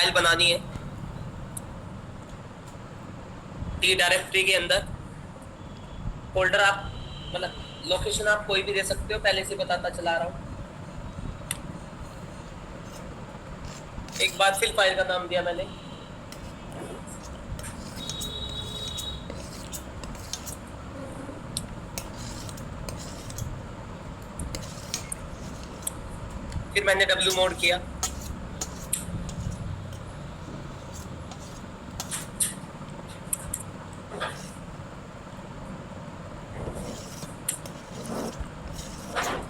File बनानी है T directory के अंदर। फोल्डर आप मतलब लोकेशन आप कोई भी दे सकते हो, पहले से बताता चला रहा हूँ। एक बार फिर फाइल का नाम दिया मैंने, फिर मैंने W मोड किया।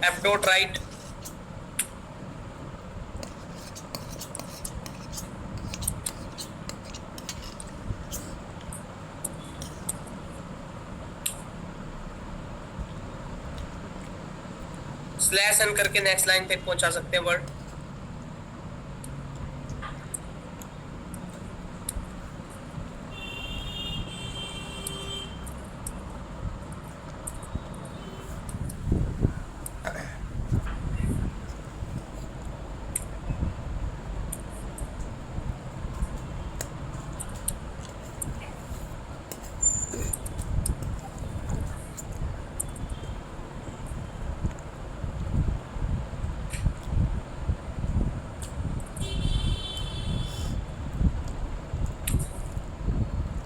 F.write स्लैश एन करके नेक्स्ट लाइन तक पहुंचा सकते हैं वर्ड।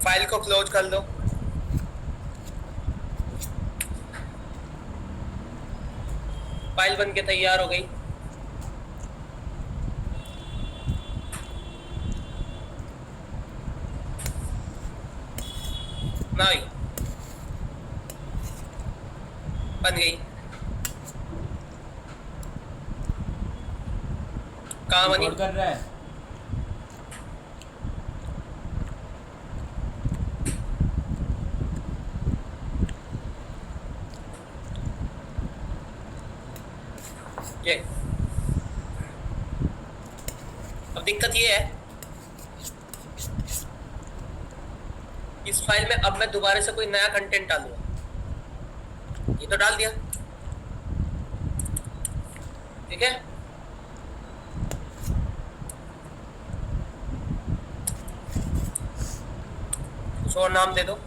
फाइल को क्लोज कर दो। फाइल बनके तैयार हो गई। नहीं बन गई। कहाँ बनी? कर रहा है। ये अब दिक्कत ये है, इस फाइल में अब मैं दोबारा से कोई नया कंटेंट डालूंगा। ये तो डाल दिया, ठीक है। कुछ और नाम दे दो।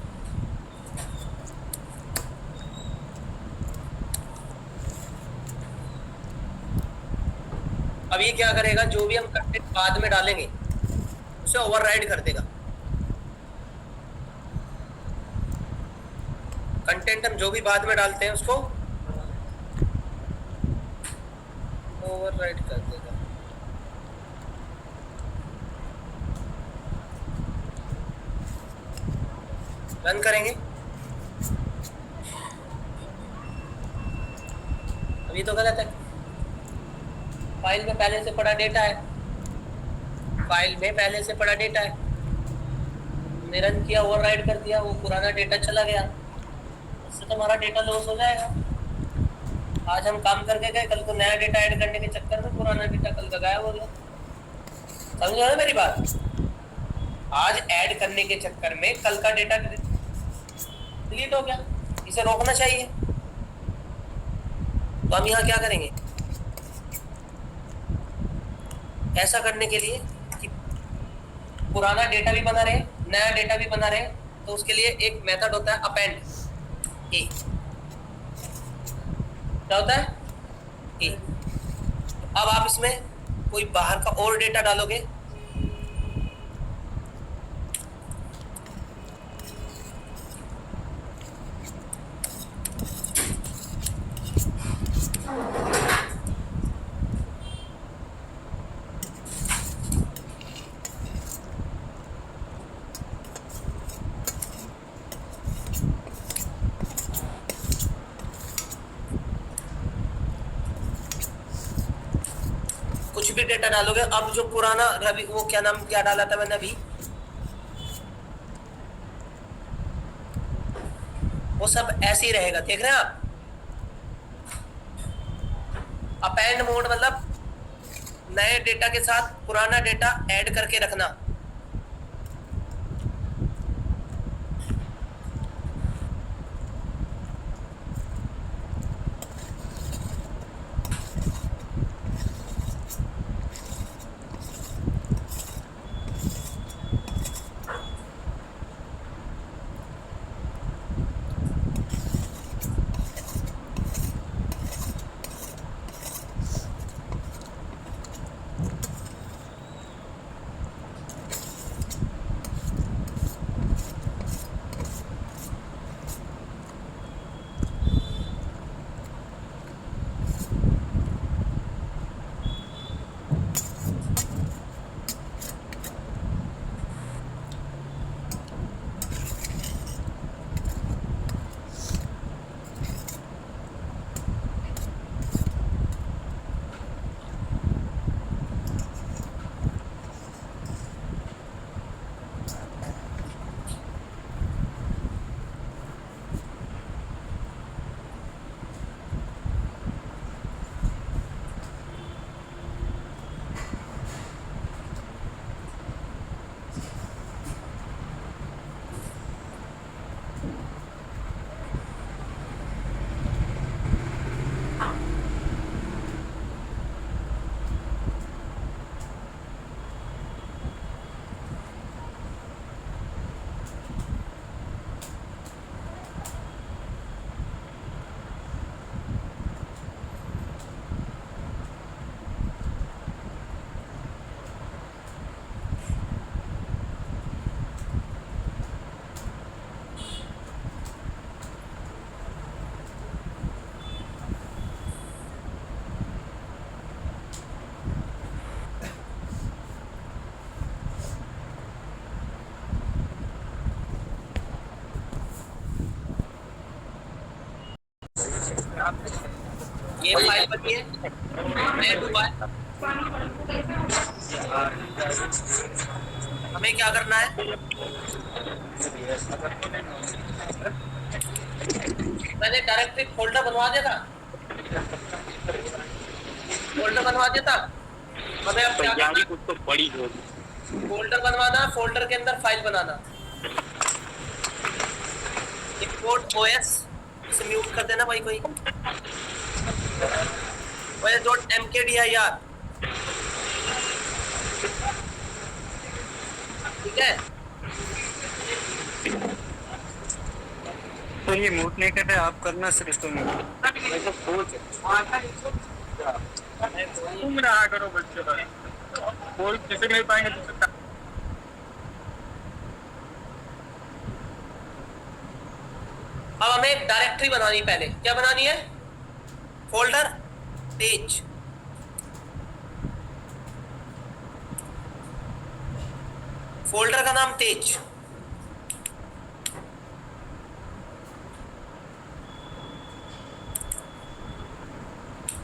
अब ये क्या करेगा, जो भी हम कंटेंट बाद में डालेंगे उसे ओवरराइड कर देगा। कंटेंट हम जो भी बाद में डालते हैं उसको ओवरराइड कर देगा। रन करेंगे। अभी तो गलत है, फाइल में पहले से पड़ा डेटा है, फाइल में पहले से पड़ा डेटा है। हमने रन किया, ओवरराइड कर दिया, वो पुराना डेटा चला गया, इससे तो हमारा डेटा लॉस हो जाएगा। आज हम काम करके गए, कल को नया डेटा ऐड करने के चक्कर में पुराना डेटा कल का गायब हो गया। समझ रहे हो मेरी बात? आज ऐड करने के चक्कर में कल का डेटा डिलीट हो गया, इसे रोकना चाहिए। तो हम यहाँ क्या करेंगे, ऐसा करने के लिए कि पुराना डेटा भी बना रहे, नया डेटा भी बना रहे, तो उसके लिए एक मेथड होता है अपेंड ए। क्या होता है? ए। अब आप इसमें कोई बाहर का और डेटा डालोगे, कुछ भी डेटा डालोगे। अब जो पुराना रवि, वो क्या नाम क्या डाला था मैंने अभी, वो सब ऐसे ही रहेगा, देख रहे हैं आप। अपेंड मोड मतलब नए डेटा के साथ पुराना डेटा ऐड करके रखना। ये फाइल बनी है where to buy। हमें क्या करना है, मैंने डायरेक्टरी फोल्डर बनवा दिया था, हमें अब क्या करना, तो बड़ी फोल्डर बनवाना, फोल्डर के अंदर फाइल बनाना। इंपोर्ट ओएस, इसे म्यूट कर देना भाई कोई, os.mkdir, ठीक है। तो ये म्यूट नहीं कर रहे आप, करना सिर्फ तो म्यूट रहा करो बच्चों का, कोई किसी नहीं पाएंगे तो। अब हमें एक डायरेक्टरी बनानी, पहले क्या बनानी है, फोल्डर पेज, फोल्डर का नाम तेज,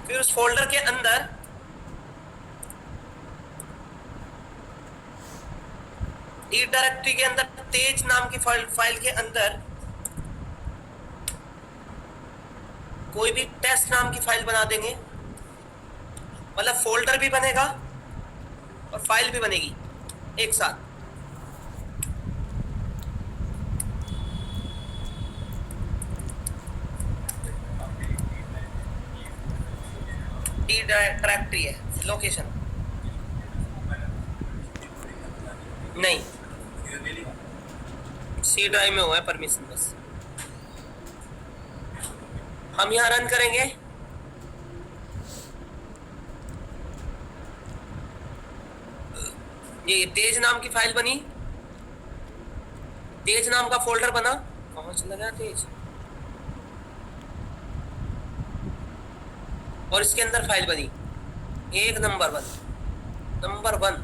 फिर उस फोल्डर के अंदर ई डायरेक्टरी के अंदर तेज नाम की फाइल के अंदर कोई भी टेस्ट नाम की फाइल बना देंगे, मतलब फोल्डर भी बनेगा और फाइल भी बनेगी एक साथ। डी डायरेक्टरी है, लोकेशन नहीं, सी ड्राइव में हुआ है परमिशन बस। हम यहाँ रन करेंगे, ये तेज नाम की फाइल बनी, तेज नाम का फोल्डर बना, कहाँ चला गया तेज, और इसके अंदर फाइल बनी एक नंबर 1।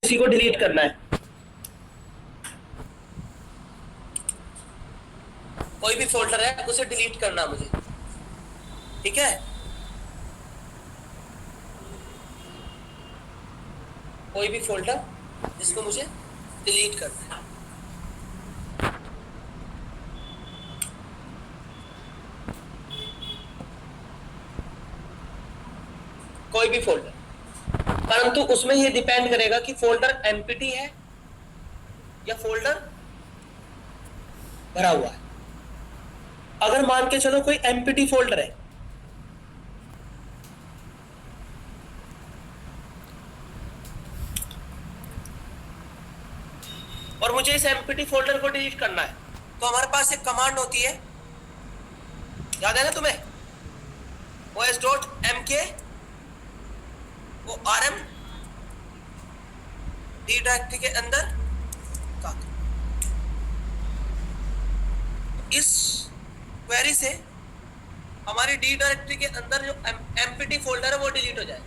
इसी को डिलीट करना है, कोई भी फोल्डर है उसे डिलीट करना मुझे, ठीक है। कोई भी फोल्डर जिसको मुझे डिलीट करना है, कोई भी फोल्डर, परंतु उसमें ये डिपेंड करेगा कि फोल्डर एम्प्टी है या फोल्डर भरा हुआ है। अगर मान के चलो कोई एम्प्टी फोल्डर है, और मुझे इस एम्प्टी फोल्डर को डिलीट करना है, तो हमारे पास एक कमांड होती है, याद है ना तुम्हें, os.mk वो rm डी डायरेक्टरी के अंदर का, इस क्वेरी से हमारी डी डायरेक्टरी के अंदर जो एम्प्टी फोल्डर है वो डिलीट हो जाए,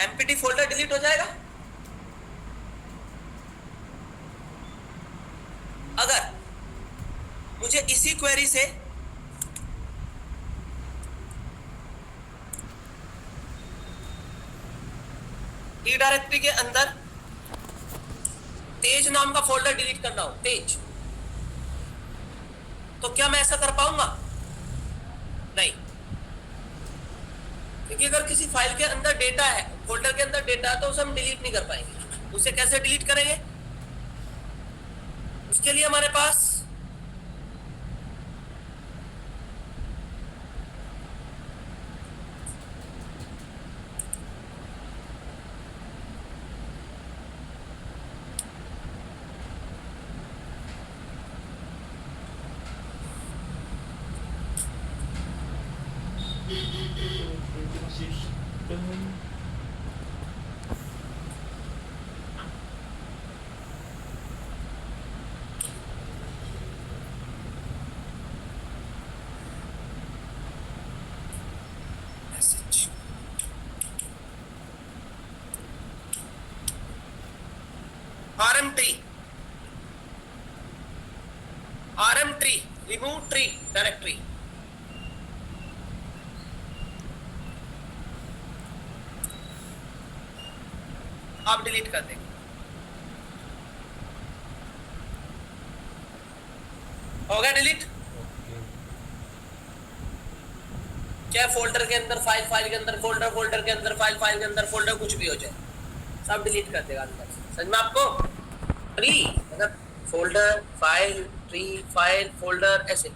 एम्प्टी फोल्डर डिलीट हो जाएगा। अगर मुझे इसी क्वेरी से डी डायरेक्टरी के अंदर तेज नाम का फोल्डर डिलीट करना हो, तेज, तो क्या मैं ऐसा कर पाऊंगा? नहीं, क्योंकि अगर किसी फाइल के अंदर डेटा है, फोल्डर के अंदर डेटा है, तो उसे हम डिलीट नहीं कर पाएंगे। उसे कैसे डिलीट करेंगे? उसके लिए हमारे पास rm tree remove tree directory। आप डिलीट कर देंगे, हो गया डिलीट। चाहे फोल्डर के अंदर फाइल, फाइल के अंदर फोल्डर, फोल्डर के अंदर फाइल, फाइल के अंदर फोल्डर, कुछ भी हो जाए, सब डिलीट कर देगा अंदर से। समझ में आपको? ट्री मतलब folder, file, tree, file, folder, ऐसे।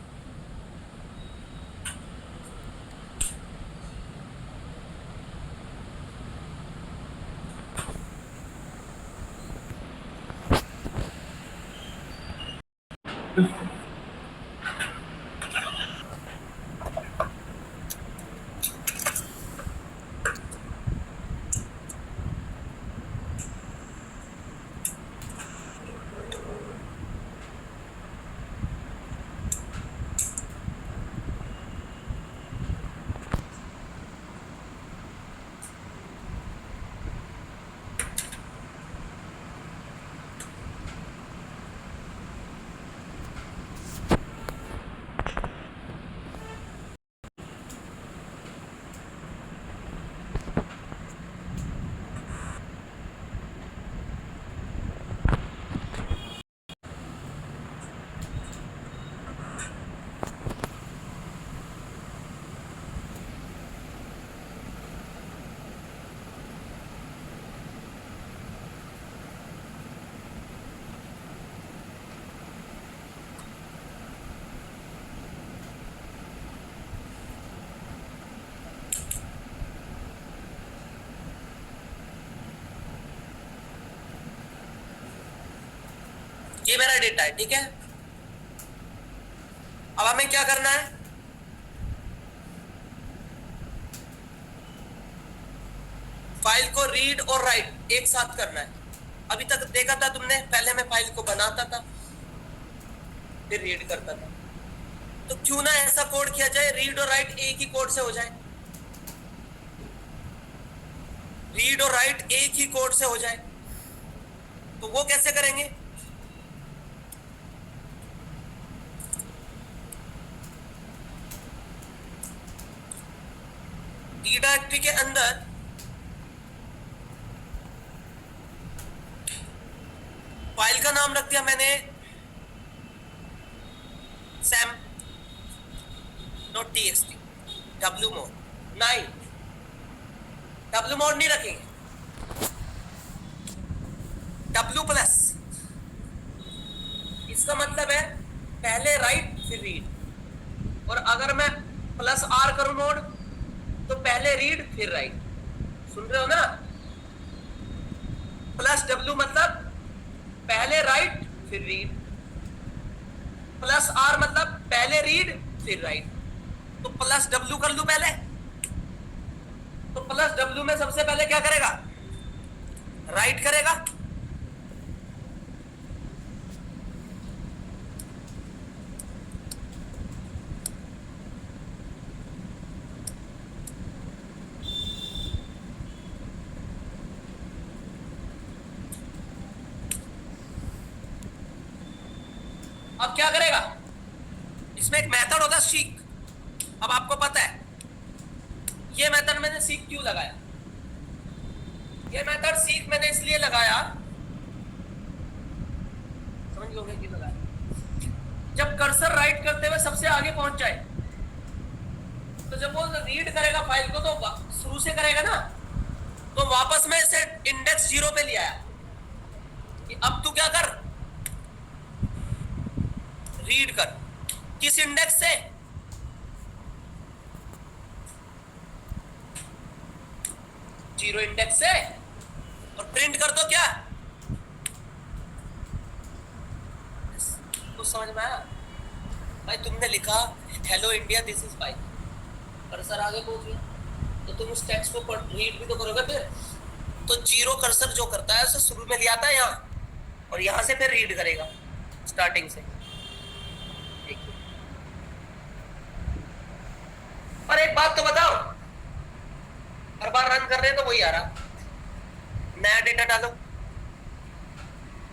ये मेरा डेटा है, ठीक है। अब हमें क्या करना है? फाइल को रीड और राइट एक साथ करना है। अभी तक देखा था तुमने, पहले मैं फाइल को बनाता था फिर रीड करता था, तो क्यों ना ऐसा कोड किया जाए रीड और राइट एक ही कोड से हो जाए। रीड और राइट एक ही कोड से हो जाए, तो वो कैसे करेंगे? डी डायरेक्टरी के अंदर फाइल का नाम रख दिया मैंने सैम .txt, w मोड नहीं, w मोड नहीं रखेंगे, w प्लस। इसका मतलब है पहले राइट फिर रीड, और अगर मैं प्लस आर करूं मोड तो पहले रीड फिर राइट। सुन रहे हो ना? प्लस डब्ल्यू मतलब पहले राइट फिर रीड, प्लस आर मतलब पहले रीड फिर राइट। तो प्लस डब्ल्यू कर लूं पहले, तो प्लस डब्ल्यू में सबसे पहले क्या करेगा? राइट करेगा। अब क्या करेगा? इसमें एक मेथड होता है सीक। अब आपको पता है ये मेथड मैंने सीक क्यों लगाया? ये मेथड सीक मैंने इसलिए लगाया, समझ लोगे क्यों लगाया? जब कर्सर राइट करते हुए सबसे आगे पहुंच जाए, तो जब वो रीड करेगा फाइल को तो शुरू से करेगा ना, तो वापस में इसे इंडेक्स 0 पे ले आया कि अब तू क्या कर, रीड कर। किस इंडेक्स से? 0 इंडेक्स से। और प्रिंट कर दो क्या? कुछ समझ में आया भाई? तुमने लिखा hello India this is file, cursor आगे पहुंच गया, तो तुम उस टेक्स्ट को रीड भी तो करोगे फिर। तो 0 कर्सर जो करता है उसे शुरू में ले आता है यहाँ, और यहाँ से फिर रीड करेगा स्टार्टिंग से। और एक बात तो बताओ, हर बार रन कर रहे हैं तो वही आ रहा, नया डेटा डालो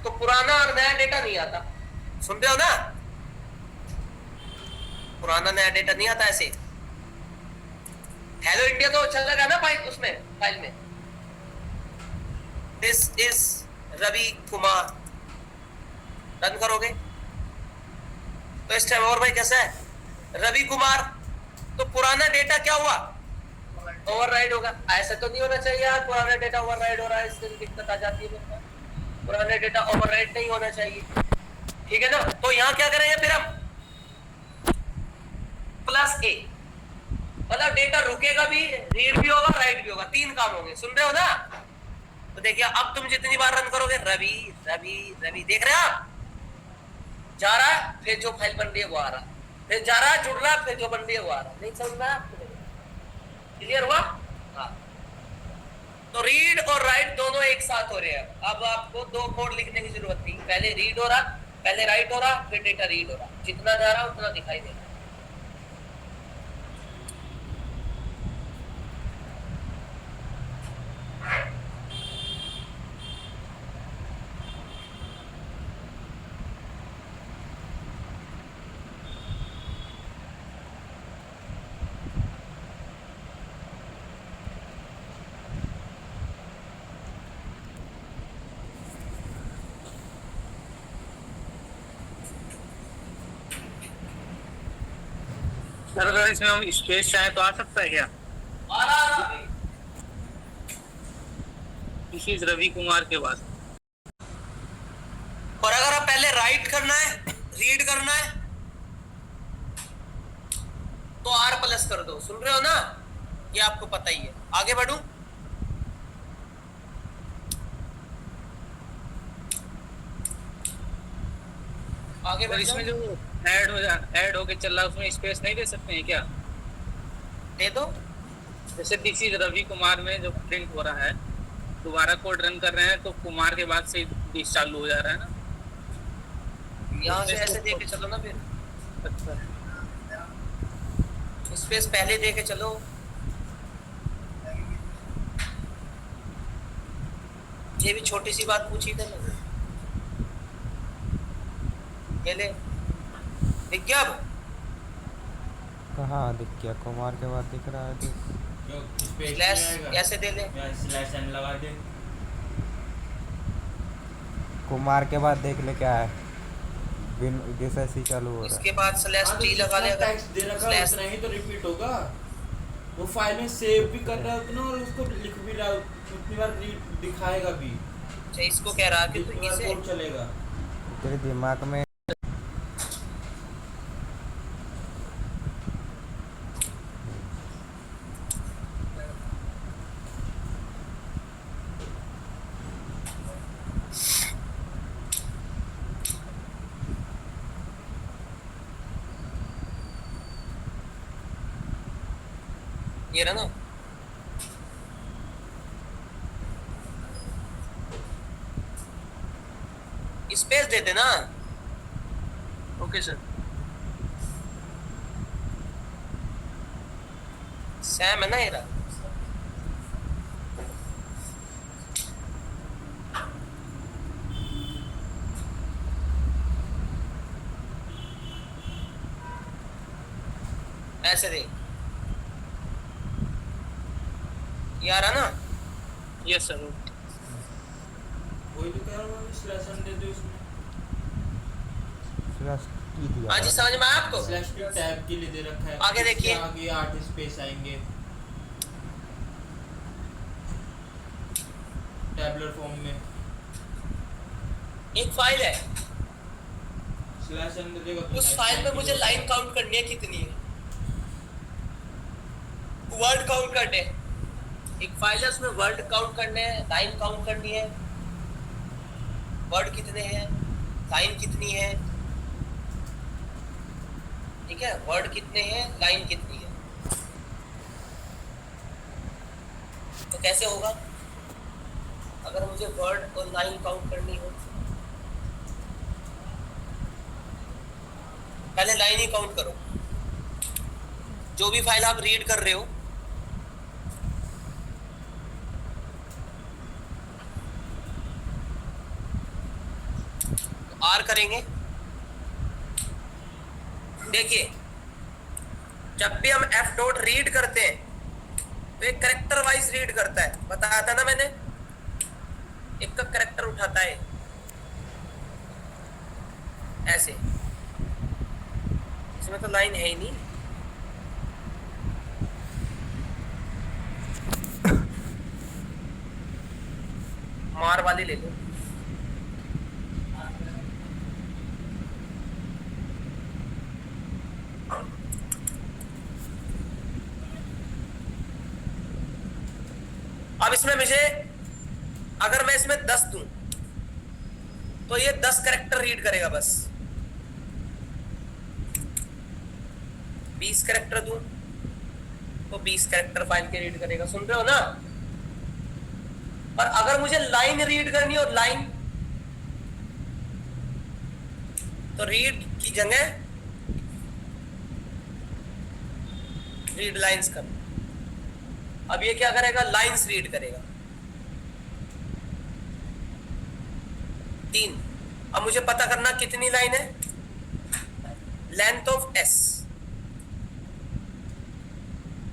तो पुराना और नया डेटा नहीं आता। सुन रहे हो ना? पुराना नया डेटा नहीं आता ऐसे। हेलो इंडिया तो चल रहा है ना फाइल, उसमें फाइल में this is Ravi Kumar, run करोगे तो इस टाइम और भाई कैसा है, रवि कुमार, तो पुराना डेटा क्या हुआ, ओवरराइड होगा। ऐसा तो नहीं होना चाहिए यार, पुराना डेटा ओवरराइड हो रहा है, इससे दिक्कत आ जाती है। पुराना डेटा ओवरराइड नहीं होना चाहिए, ठीक है ना? तो यहाँ क्या करेंगे फिर हम, +A, मतलब डेटा रुकेगा भी, रीड भी होगा, राइट भी होगा, 3 काम होंगे। सुन रहे हो ना? तो देखिए अब तुम जितनी बार रन करोगे, रवि रवि रवि, देख रहे हैं आप, जा रहा है फिर जो फाइल बन रही है वो आ रहा, फिर जा रहा है जुड़ रहा, फिर जो बन रही है वो आ रहा। नहीं समझ में? क्लियर हुआ? हाँ। तो रीड और राइट दोनों एक साथ हो रहे हैं। अब आपको 2 कोड लिखने की जरूरत नहीं, पहले रीड हो रहा, पहले राइट हो रहा, फिर डेटा रीड हो रहा, जितना जा रहा उतना दिखाई दे रहा। सर अगर इसमें हम स्पेस चाहें तो आ सकता है क्या? इसी रवि कुमार के बाद। और अगर आप पहले राइट करना है, रीड करना है, तो R+ कर दो। सुन रहे हो ना? ये आपको पता ही है। आगे बढ़ूं? आगे बढ़ इसमें जो ऐड होके चल रहा है उसमें स्पेस नहीं दे सकते हैं क्या? दे दो। जैसे दिस रवि कुमार में जो प्रिंट हो रहा है, दोबारा कोड रन कर रहे हैं तो कुमार के बाद से दिस चालू हो जा रहा है ना, यहाँ से ऐसे दे के चलो ना फिर। अच्छा, स्पेस पहले दे के चलो। ये भी छोटी सी बात पूछी थी ना, ये ले दिख गया? अब कहाँ दिख गया? कुमार के बाद दिख रहा है तो स्लैश कैसे दे ले? स्लैश लगा दे। कुमार के बाद देख ले क्या है, बिन दिस ऐसे ही चालू हो रहा इसके बाद /T लगा ले। टेक्स्ट दे रखा है उतना ही तो रिपीट होगा। वो फाइल में सेव भी कर रहा है उतना और उसको लिख भी रहा है उतनी बार दिखाएगा भी। अच्छा इसको कह रहा कि तो इसे कोड चलेगा तेरे दिमाग में। ये रहा ना, स्पेस दे देना। Okay sir. सैम है ना ये रहा। ऐसे दे, ये आ रहा ना? Yes sir. वही तो कह रहा हूँ, स्लैश दे दो इसमें। की दिया हाँ जी, है। समझ में आया आपको? स्लैश टी टैब के लिए दे रखा है। आगे देखिए। इसके आगे 8 स्पेस आएंगे टैबलर फॉर्म में। एक फाइल है, स्लैश अंदर देगा तो उस next फाइल में line मुझे के लिए लाइन काउंट करनी है कितनी है, वर्ड काउंट करने हैं। एक फाइल है, उसमें वर्ड काउंट करने हैं, लाइन काउंट करनी है। वर्ड कितने हैं, लाइन कितनी है, ठीक है, वर्ड कितने हैं, लाइन कितनी है। तो कैसे होगा अगर मुझे वर्ड और लाइन काउंट करनी हो? पहले लाइन ही काउंट करो। जो भी फाइल आप रीड कर रहे हो, तो आर करेंगे। देखिए, जब भी हम एफ डॉट रीड करते हैं तो एक करेक्टर वाइज रीड करता है, बताया था ना मैंने, एक का करेक्टर उठाता है ऐसे। इसमें तो लाइन है ही नहीं। मार वाली ले लो। अब इसमें मुझे, अगर मैं इसमें 10 दूं तो ये 10 कैरेक्टर रीड करेगा बस। 20 कैरेक्टर दूं तो 20 कैरेक्टर फाइल के रीड करेगा। सुन रहे हो ना? और अगर मुझे लाइन रीड करनी हो, लाइन, तो रीड की जगह रीड लाइंस कर। अब ये क्या करेगा? लाइंस रीड करेगा। 3। अब मुझे पता करना कितनी लाइन है, लेंथ ऑफ एस।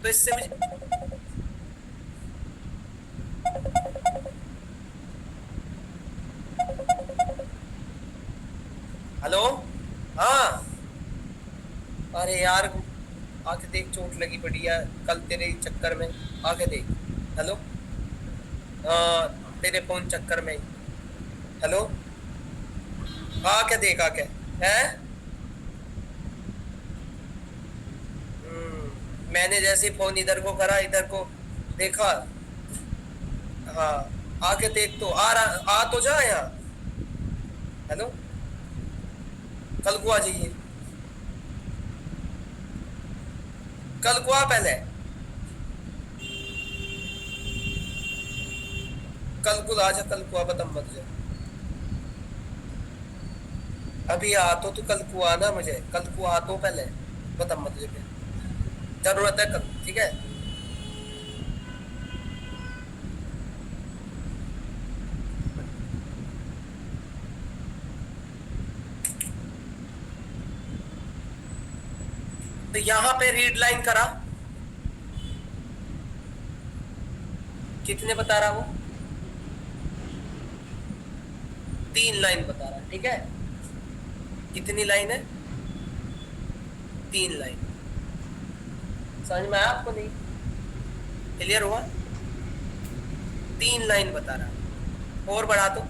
तो इससे मुझे हेलो, हाँ, अरे यार आके देख, चोट लगी पड़ी है कल तेरे चक्कर में, आके देख। हेलो, तेरे फोन चक्कर में। हेलो, आके देख, आके है। मैंने जैसे फोन इधर को करा, इधर को देखा, हाँ, आके देख तो आ तो जा यहाँ। हेलो, कल को आ जाइए, कल को आ, पहले कल को आ जा, कल को आ, बता मत जा। अभी आ तो तू कल को आना, मुझे कल को आ तो पहले, बता मत जा, जरूरत है कल, ठीक है। तो यहां पे रीड लाइन करा, कितने बता रहा वो? 3 लाइन बता रहा, ठीक है। कितनी लाइन है? 3 लाइन। समझ में आया आपको? नहीं क्लियर हुआ? 3 लाइन बता रहा। और बढ़ा दो,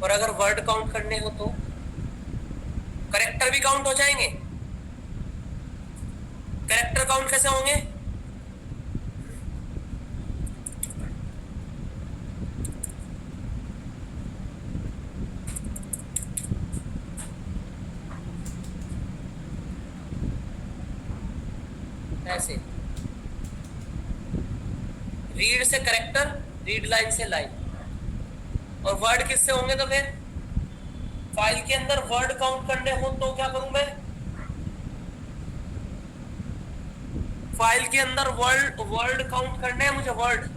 और अगर वर्ड काउंट करने हो तो करेक्टर भी काउंट हो जाएंगे। करेक्टर काउंट कैसे होंगे? ऐसे, रीड से करेक्टर, रीड लाइन से लाइन। और वर्ड किससे होंगे? तो फिर फाइल के अंदर वर्ड काउंट करने हो तो क्या करूं मैं? फाइल के अंदर वर्ड काउंट करने हैं मुझे, वर्ड।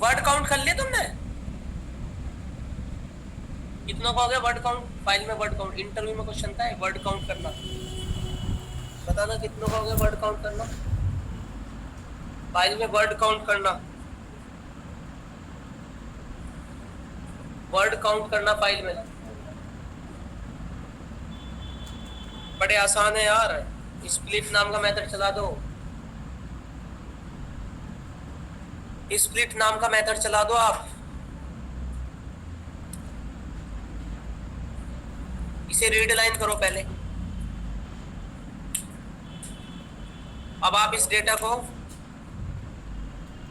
वर्ड काउंट कर लिया तुमने? कितना का हो गया वर्ड काउंट? फाइल में वर्ड काउंट, इंटरव्यू में क्वेश्चन था वर्ड काउंट करना। बताना कितना का हो गया वर्ड काउंट करना, फाइल में वर्ड काउंट करना। वर्ड काउंट करना फाइल में बड़े आसान है यार। स्प्लिट नाम का मेथड चला दो, स्प्लिट नाम का मेथड चला दो आप। इसे रीड लाइन करो पहले। अब आप इस डेटा को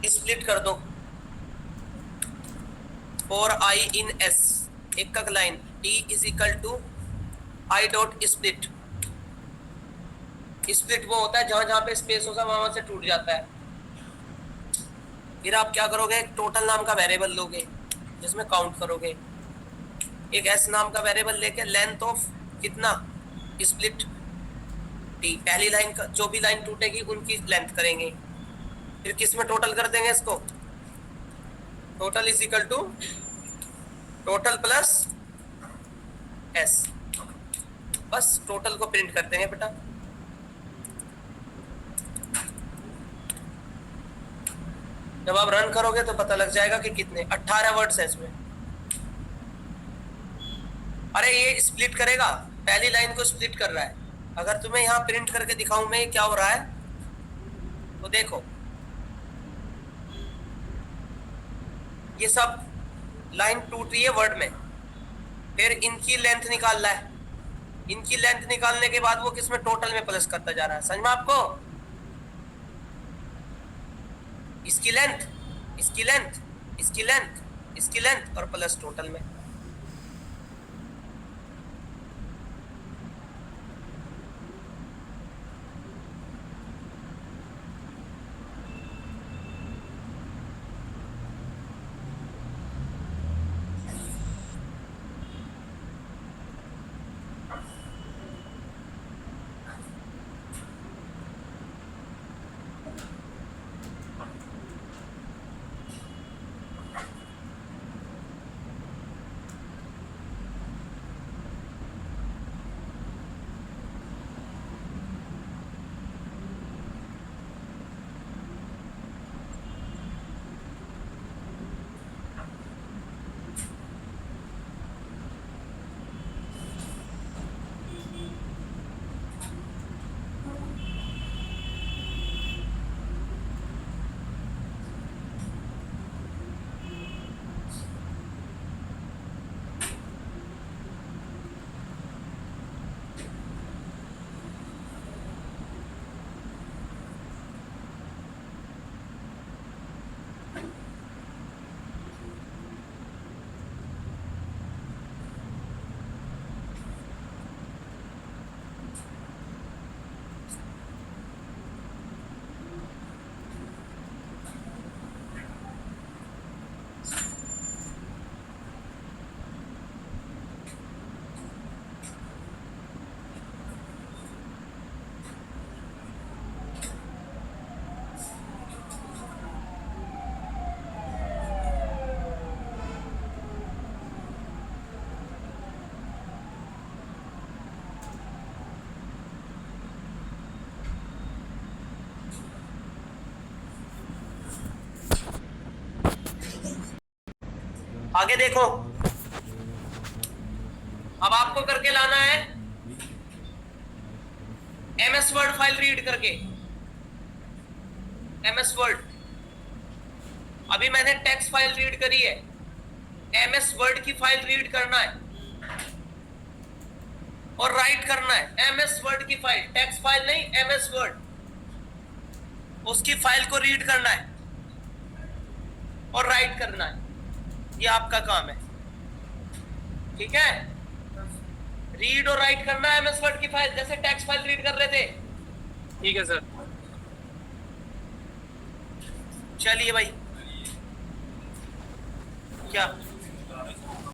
स्प्लिट कर दो। फॉर आई इन एस, एकक line, T is equal to I dot split. Split वो होता है जहां जहां पे स्पेस होता है वहां से टूट जाता है। फिर आप क्या करोगे? एक टोटल नाम का वेरिएबल लोगे जिसमें काउंट करोगे। एक एस नाम का वेरिएबल लेके लेंथ ऑफ कितना स्प्लिट टी, पहली लाइन का जो भी लाइन टूटेगी उनकी लेंथ करेंगे। फिर किस में टोटल कर देंगे इसको? Total is equal to total plus S. बस टोटल को प्रिंट कर देंगे बेटा। जब आप रन करोगे तो पता लग जाएगा कि कितने 18 वर्ड्स हैं इसमें। अरे ये स्प्लिट करेगा, पहली लाइन को स्प्लिट कर रहा है। अगर तुम्हें यहाँ प्रिंट करके दिखाऊं मैं क्या हो रहा है तो देखो, ये सब लाइन टूट रही है वर्ड में। फिर इनकी लेंथ निकाल रहा है। इनकी लेंथ निकालने के बाद वो किसमें? टोटल में प्लस करता जा रहा है। समझ में आपको? इसकी लेंथ, इसकी लेंथ, इसकी लेंथ, इसकी लेंथ और प्लस टोटल में। आगे देखो, अब आपको करके लाना है MS वर्ड फाइल रीड करके, MS वर्ड। अभी मैंने टेक्स्ट फाइल रीड करी है, MS वर्ड की फाइल रीड करना है और राइट करना है। MS वर्ड की फाइल, टेक्स्ट फाइल नहीं, MS वर्ड, उसकी फाइल को रीड करना है और राइट करना है। ये आपका काम है, ठीक है। रीड और राइट करना है MS वर्ड की फाइल, जैसे टेक्स्ट फाइल रीड कर रहे थे। ठीक है सर। चलिए भाई, क्या